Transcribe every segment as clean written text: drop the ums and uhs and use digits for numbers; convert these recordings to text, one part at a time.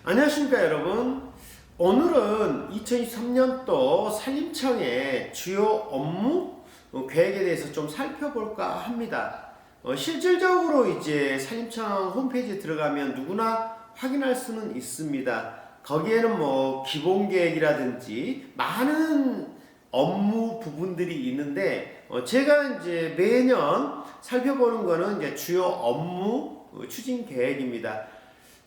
안녕하십니까 여러분. 오늘은 2023년도 산림청의 주요 업무 계획에 대해서 좀 살펴볼까 합니다. 실질적으로 이제 산림청 홈페이지에 들어가면 누구나 확인할 수는 있습니다. 거기에는 뭐 기본 계획이라든지 많은 업무 부분들이 있는데 제가 이제 매년 살펴보는 거는 이제 주요 업무 추진 계획입니다.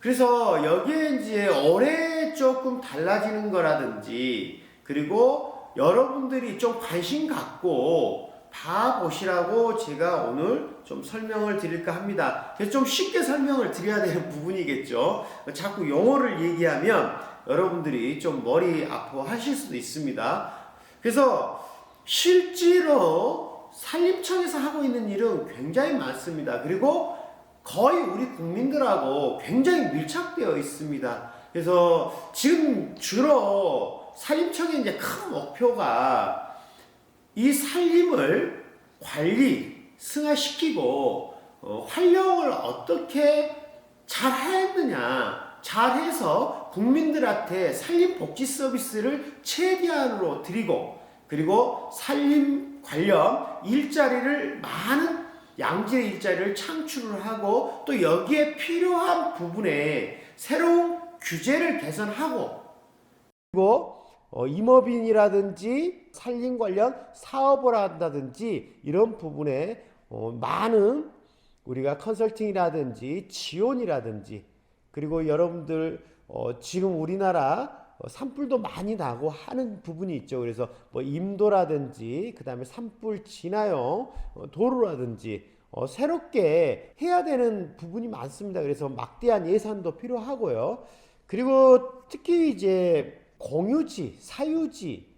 그래서 여기에 이제 올해 조금 달라지는 거라든지, 그리고 여러분들이 좀 관심 갖고 봐보시라고 제가 오늘 좀 설명을 드릴까 합니다. 그래서 좀 쉽게 설명을 드려야 되는 부분이겠죠. 자꾸 용어를 얘기하면 여러분들이 좀 머리 아파하실 수도 있습니다. 그래서 실제로 산림청에서 하고 있는 일은 굉장히 많습니다. 그리고 거의 우리 국민들하고 굉장히 밀착되어 있습니다. 그래서 지금 주로 산림청의 이제 큰 목표가 이 산림을 관리, 승화시키고 활용을 어떻게 잘 했느냐, 잘해서 국민들한테 산림 복지 서비스를 최대한으로 드리고, 그리고 산림 관련 일자리를 많은 양질의 일자리를 창출을 하고, 또 여기에 필요한 부분에 새로운 규제를 개선하고, 그리고 임업인이라든지 산림 관련 사업을 한다든지 이런 부분에 많은 우리가 컨설팅이라든지 지원이라든지, 그리고 여러분들 지금 우리나라 산불도 많이 나고 하는 부분이 있죠. 그래서 뭐 임도라든지 그 다음에 산불 진화용 도로라든지 새롭게 해야 되는 부분이 많습니다. 그래서 막대한 예산도 필요하고요. 그리고 특히 이제 공유지, 사유지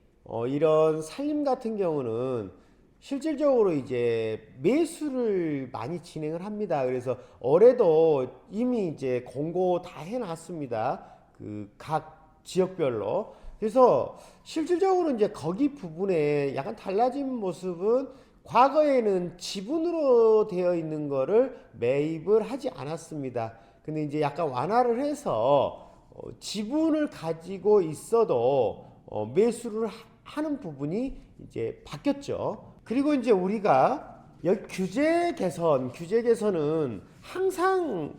이런 산림 같은 경우는 실질적으로 이제 매수를 많이 진행을 합니다. 그래서 올해도 이미 이제 공고 다 해놨습니다. 그 각 지역별로. 그래서 실질적으로 이제 거기 부분에 약간 달라진 모습은, 과거에는 지분으로 되어 있는 거를 매입을 하지 않았습니다. 근데 이제 약간 완화를 해서 지분을 가지고 있어도 매수를 하는 부분이 이제 바뀌었죠. 그리고 이제 우리가 여기 규제 개선은 항상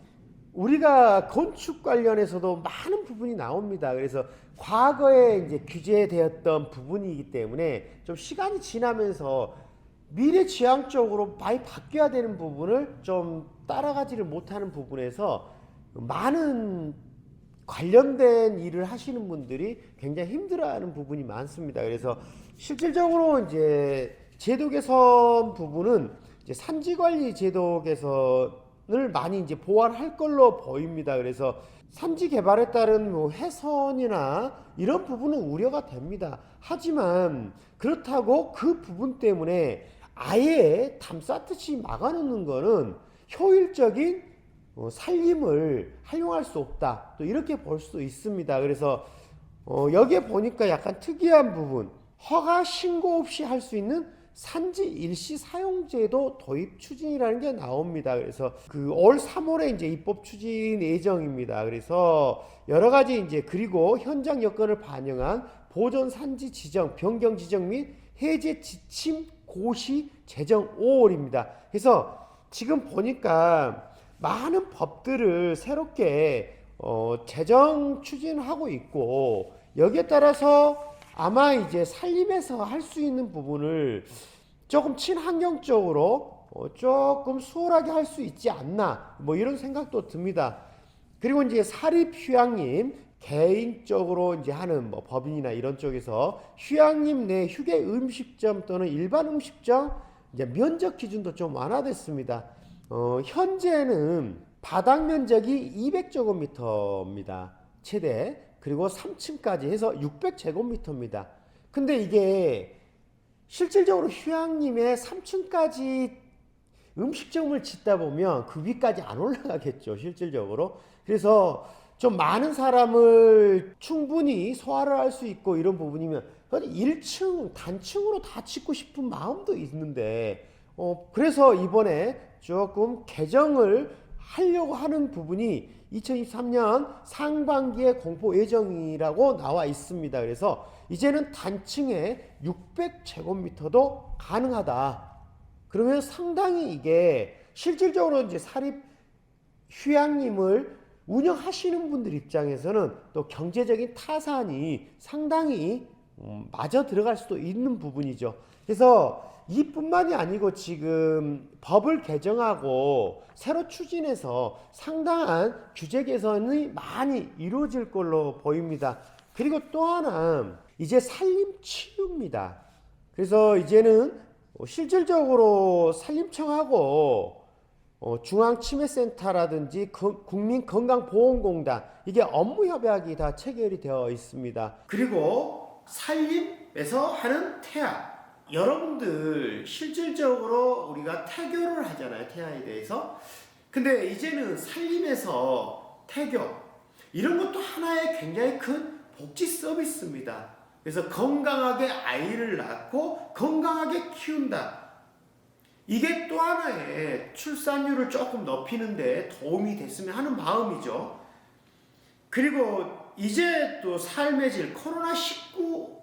우리가 건축 관련해서도 많은 부분이 나옵니다. 그래서 과거에 이제 규제되었던 부분이기 때문에 좀 시간이 지나면서 미래지향적으로 많이 바뀌어야 되는 부분을 좀 따라가지를 못하는 부분에서 많은 관련된 일을 하시는 분들이 굉장히 힘들어하는 부분이 많습니다. 그래서 실질적으로 이제 제도 개선 부분은 이제 산지관리 제도 개선을 많이 이제 보완할 걸로 보입니다. 그래서 산지 개발에 따른 뭐 훼손이나 이런 부분은 우려가 됩니다. 하지만 그렇다고 그 부분 때문에 아예 담쌓듯이 막아놓는 거는 효율적인 산림을 활용할 수 없다, 또 이렇게 볼 수도 있습니다. 그래서 여기에 보니까 약간 특이한 부분, 허가 신고 없이 할 수 있는 산지 일시 사용제도 도입 추진이라는 게 나옵니다. 그래서 그 올 3월에 이제 입법 추진 예정입니다. 그래서 여러 가지 이제, 그리고 현장 여건을 반영한 보존 산지 지정, 변경 지정 및 해제 지침 고시 제정 5월입니다. 그래서 지금 보니까 많은 법들을 새롭게 제정 추진하고 있고, 여기에 따라서 아마 이제 산림에서 할 수 있는 부분을 조금 친환경적으로 조금 수월하게 할 수 있지 않나, 뭐 이런 생각도 듭니다. 그리고 이제 사립휴양림 개인적으로 이제 하는 뭐 법인이나 이런 쪽에서 휴양림 내 휴게 음식점 또는 일반 음식점 이제 면적 기준도 좀 완화됐습니다. 현재는 바닥 면적이 200제곱미터입니다. 최대. 그리고 3층까지 해서 600제곱미터입니다. 근데 이게 실질적으로 휴양림에 3층까지 음식점을 짓다 보면 그 위까지 안 올라가겠죠, 실질적으로. 그래서 좀 많은 사람을 충분히 소화를 할 수 있고 이런 부분이면 1층 단층으로 다 짓고 싶은 마음도 있는데 그래서 이번에 조금 개정을 하려고 하는 부분이 2023년 상반기에 공포 예정이라고 나와 있습니다. 그래서 이제는 단층에 600제곱미터도 가능하다. 그러면 상당히 이게 실질적으로 이제 사립 휴양림을 운영하시는 분들 입장에서는 또 경제적인 타산이 상당히 맞아 들어갈 수도 있는 부분이죠. 그래서 이뿐만이 아니고 지금 법을 개정하고 새로 추진해서 상당한 규제 개선이 많이 이루어질 걸로 보입니다. 그리고 또 하나 이제 산림치유입니다. 그래서 이제는 실질적으로 산림청하고 중앙치매센터라든지 국민건강보험공단 이게 업무 협약이 다 체결이 되어 있습니다. 그리고 산림에서 하는 태아, 여러분들 실질적으로 우리가 태교를 하잖아요. 태아에 대해서. 근데 이제는 산림에서 태교 이런 것도 하나의 굉장히 큰 복지 서비스입니다. 그래서 건강하게 아이를 낳고 건강하게 키운다. 이게 또 하나의 출산율을 조금 높이는 데 도움이 됐으면 하는 마음이죠. 그리고 이제 또 삶의 질 코로나19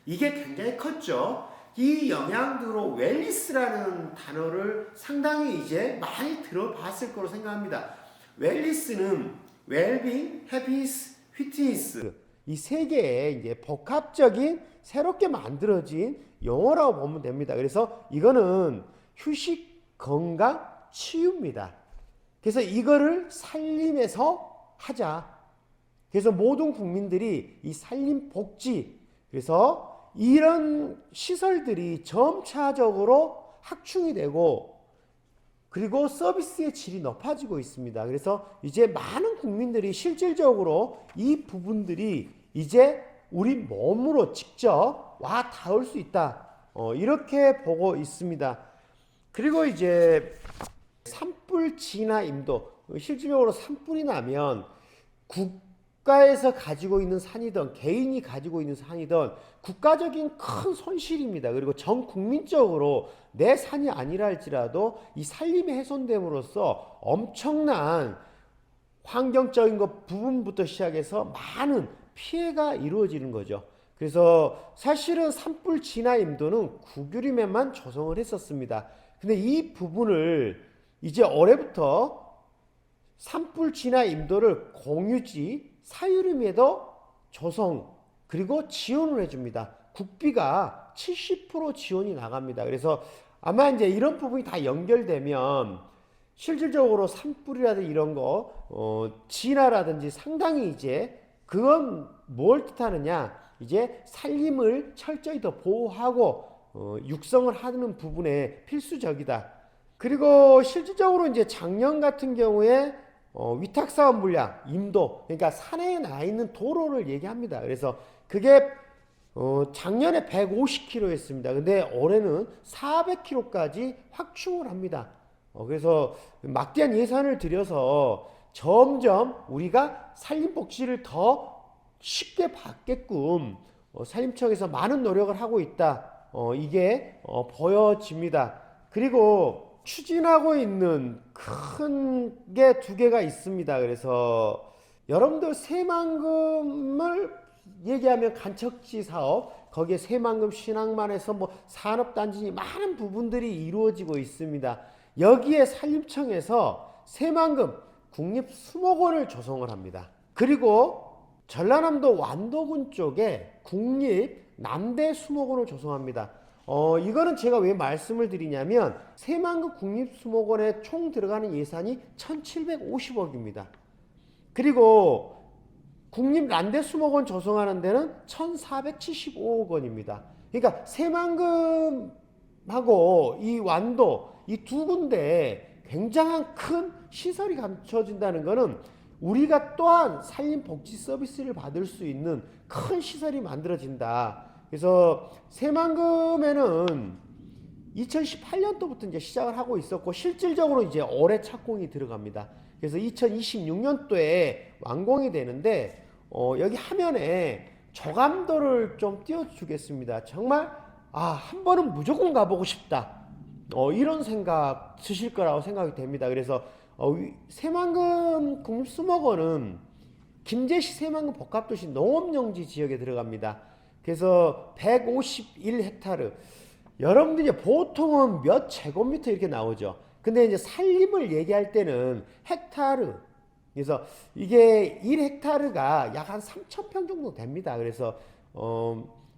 이게 굉장히 컸죠. 이 영향으로 웰니스라는 단어를 상당히 이제 많이 들어봤을 거로 생각합니다. 웰니스는 웰빙, 해피니스, 휘트니스 이 세 개의 이제 복합적인 새롭게 만들어진 용어라고 보면 됩니다. 그래서 이거는 휴식, 건강, 치유입니다. 그래서 이거를 산림에서 하자. 그래서 모든 국민들이 이 산림 복지, 그래서 이런 시설들이 점차적으로 확충이 되고 그리고 서비스의 질이 높아지고 있습니다. 그래서 이제 많은 국민들이 실질적으로 이 부분들이 이제 우리 몸으로 직접 와 닿을 수 있다. 이렇게 보고 있습니다. 그리고 이제 산불 진화 임도, 실질적으로 산불이 나면 국가에서 가지고 있는 산이든 개인이 가지고 있는 산이든 국가적인 큰 손실입니다. 그리고 전 국민적으로 내 산이 아니라 할지라도 이 산림이 훼손됨으로써 엄청난 환경적인 것 부분부터 시작해서 많은 피해가 이루어지는 거죠. 그래서 사실은 산불 진화 임도는 국유림에만 조성을 했었습니다. 근데 이 부분을 이제 올해부터 산불 진화 임도를 공유지 사유림에도 조성 그리고 지원을 해줍니다. 국비가 70% 지원이 나갑니다. 그래서 아마 이제 이런 부분이 다 연결되면 실질적으로 산불이라든지 이런 거 진화라든지 상당히 이제 그건 뭘 뜻하느냐 이제 산림을 철저히 더 보호하고 육성을 하는 부분에 필수적이다. 그리고 실질적으로 이제 작년 같은 경우에 위탁사업 물량, 임도, 그러니까 산에 나 있는 도로를 얘기합니다. 그래서 그게 작년에 150km였습니다. 근데 올해는 400km까지 확충을 합니다. 그래서 막대한 예산을 들여서 점점 우리가 산림복지를 더 쉽게 받게끔 산림청에서 많은 노력을 하고 있다. 이게 보여집니다. 그리고 추진하고 있는 큰 게 두 개가 있습니다. 그래서 여러분들 새만금을 얘기하면 간척지 사업, 거기에 새만금 신앙만에서 뭐 산업단지 많은 부분들이 이루어지고 있습니다. 여기에 산림청에서 새만금 국립수목원을 조성을 합니다. 그리고 전라남도 완도군 쪽에 국립 남대수목원을 조성합니다. 이거는 제가 왜 말씀을 드리냐면 새만금 국립수목원에 총 들어가는 예산이 1750억입니다. 그리고 국립남대수목원 조성하는 데는 1475억 원입니다. 그러니까 새만금하고 이 완도 이 두 군데 굉장한 큰 시설이 갖춰진다는 것은 우리가 또한 산림복지 서비스를 받을 수 있는 큰 시설이 만들어진다. 그래서 새만금에는 2018년도부터 이제 시작을 하고 있었고 실질적으로 이제 올해 착공이 들어갑니다. 그래서 2026년도에 완공이 되는데 여기 화면에 조감도를 좀 띄워주겠습니다. 정말 한 번은 무조건 가보고 싶다. 이런 생각 드실 거라고 생각이 됩니다. 그래서 새만금 국립수목원은 김제시 새만금 복합도시 농업용지 지역에 들어갑니다. 그래서 151헥타르. 여러분들이 보통은 몇 제곱미터 이렇게 나오죠. 근데 이제 산림을 얘기할 때는 헥타르. 그래서 이게 1헥타르가 약 한 3,000평 정도 됩니다. 그래서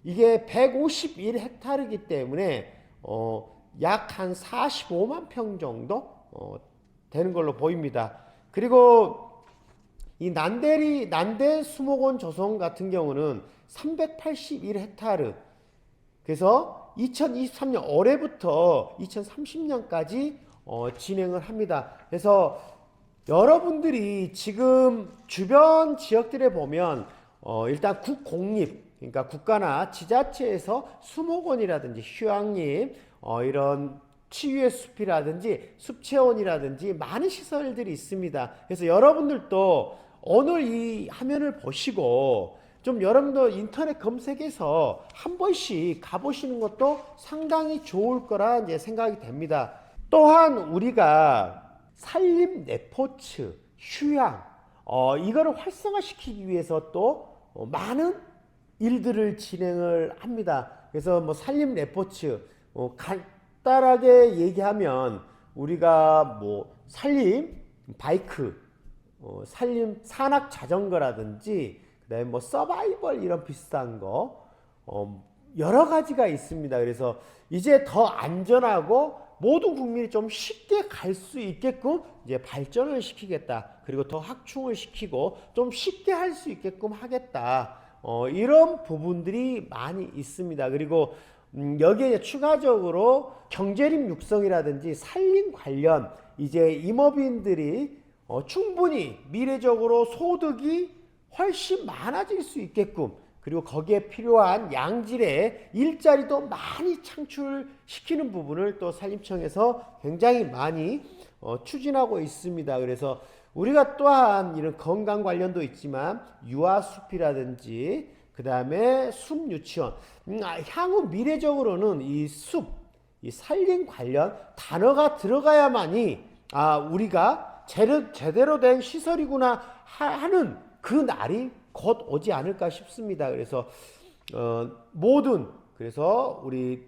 이게 151헥타르이기 때문에 약 한 45만 평 정도 되는 걸로 보입니다. 그리고 이 난대 수목원 조성 같은 경우는 381헥타르. 그래서 2023년 올해부터 2030년까지 진행을 합니다. 그래서 여러분들이 지금 주변 지역들에 보면 일단 국공립, 그러니까 국가나 지자체에서 수목원이라든지 휴양림, 이런 치유의 숲이라든지 숲체온이라든지 많은 시설들이 있습니다. 그래서 여러분들도 오늘 이 화면을 보시고 좀 여러분도 인터넷 검색해서 한 번씩 가보시는 것도 상당히 좋을 거라 이제 생각이 됩니다. 또한 우리가 산림 레포츠, 휴양, 이거를 활성화시키기 위해서 또 많은 일들을 진행을 합니다. 그래서 뭐 산림 레포츠, 간단하게 얘기하면 우리가 뭐 산림 바이크, 산림 산악 자전거라든지 그다음에 뭐 서바이벌 이런 비슷한 거 여러 가지가 있습니다. 그래서 이제 더 안전하고 모든 국민이 좀 쉽게 갈 수 있게끔 이제 발전을 시키겠다. 그리고 더 확충을 시키고 좀 쉽게 할 수 있게끔 하겠다. 이런 부분들이 많이 있습니다. 그리고 여기에 이제 추가적으로 경제림 육성이라든지 산림 관련 이제 임업인들이 충분히 미래적으로 소득이 훨씬 많아질 수 있게끔, 그리고 거기에 필요한 양질의 일자리도 많이 창출시키는 부분을 또 산림청에서 굉장히 많이 추진하고 있습니다. 그래서 우리가 또한 이런 건강 관련도 있지만 유아숲이라든지 그 다음에 숲유치원, 향후 미래적으로는 이 숲, 이 산림 관련 단어가 들어가야만이 우리가 제대로 된 시설이구나 하는 그 날이 곧 오지 않을까 싶습니다. 그래서 그래서 우리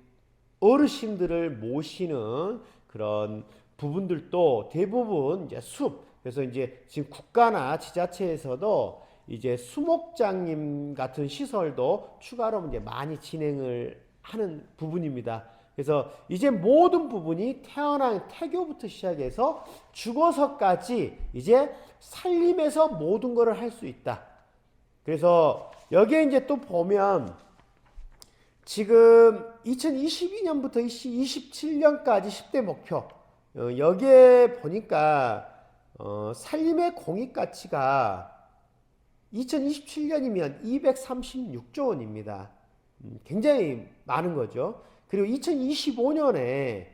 어르신들을 모시는 그런 부분들도 대부분 이제 그래서 이제 지금 국가나 지자체에서도 이제 수목장님 같은 시설도 추가로 이제 많이 진행을 하는 부분입니다. 그래서 이제 모든 부분이 태어난 태교부터 시작해서 죽어서까지 이제 살림에서 모든 것을 할 수 있다. 그래서 여기에 이제 또 보면 지금 2022년부터 2027년까지 10대 목표, 여기에 보니까 산림의 공익가치가 2027년이면 236조 원입니다. 굉장히 많은 거죠. 그리고 2025년에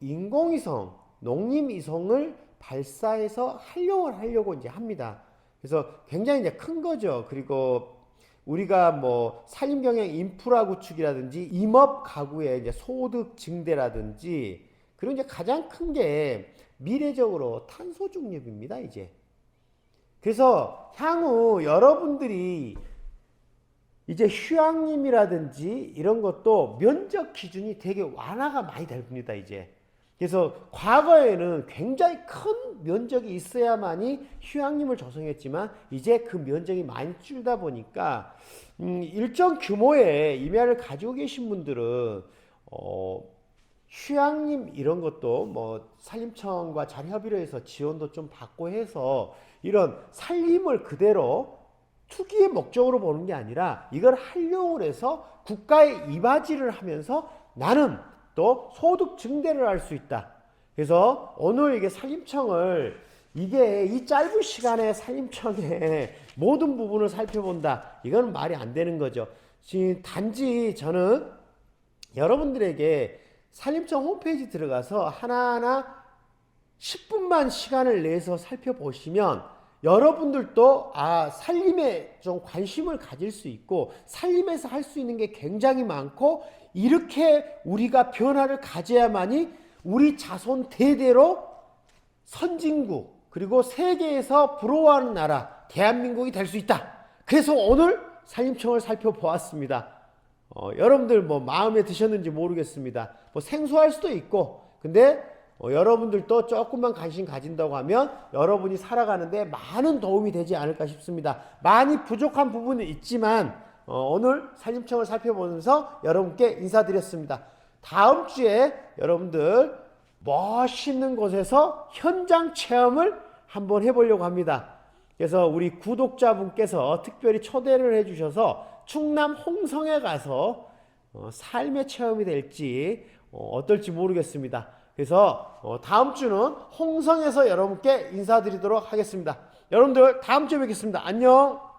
인공위성, 농림위성을 발사해서 활용을 하려고 이제 합니다. 그래서 굉장히 이제 큰 거죠. 그리고 우리가 뭐 산림경영 인프라 구축이라든지 임업 가구의 이제 소득 증대라든지, 그리고 이제 가장 큰 게 미래적으로 탄소 중립입니다, 이제. 그래서 향후 여러분들이 이제 휴양림이라든지 이런 것도 면적 기준이 되게 완화가 많이 됩니다, 이제. 그래서 과거에는 굉장히 큰 면적이 있어야만이 휴양림을 조성했지만 이제 그 면적이 많이 줄다 보니까 일정 규모의 임야를 가지고 계신 분들은 휴양림 이런 것도 뭐 산림청과 잘 협의를 해서 지원도 좀 받고 해서 이런 산림을 그대로 투기의 목적으로 보는 게 아니라 이걸 활용을 해서 국가에 이바지를 하면서 나는 또 소득 증대를 할 수 있다. 그래서 오늘 이게 산림청을 이게 이 짧은 시간에 산림청의 모든 부분을 살펴본다. 이건 말이 안 되는 거죠. 지금 단지 저는 여러분들에게 산림청 홈페이지 들어가서 하나하나 10분만 시간을 내서 살펴보시면 여러분들도 산림에 좀 관심을 가질 수 있고 산림에서 할 수 있는 게 굉장히 많고 이렇게 우리가 변화를 가져야만이 우리 자손 대대로 선진국 그리고 세계에서 부러워하는 나라 대한민국이 될 수 있다. 그래서 오늘 산림청을 살펴보았습니다. 여러분들 뭐 마음에 드셨는지 모르겠습니다. 뭐 생소할 수도 있고, 근데 여러분들도 조금만 관심 가진다고 하면 여러분이 살아가는데 많은 도움이 되지 않을까 싶습니다. 많이 부족한 부분은 있지만 오늘 산림청을 살펴보면서 여러분께 인사드렸습니다. 다음 주에 여러분들 멋있는 곳에서 현장 체험을 한번 해보려고 합니다. 그래서 우리 구독자분께서 특별히 초대를 해주셔서 충남 홍성에 가서 삶의 체험이 될지 어떨지 모르겠습니다. 그래서 다음 주는 홍성에서 여러분께 인사드리도록 하겠습니다. 여러분들 다음 주에 뵙겠습니다. 안녕.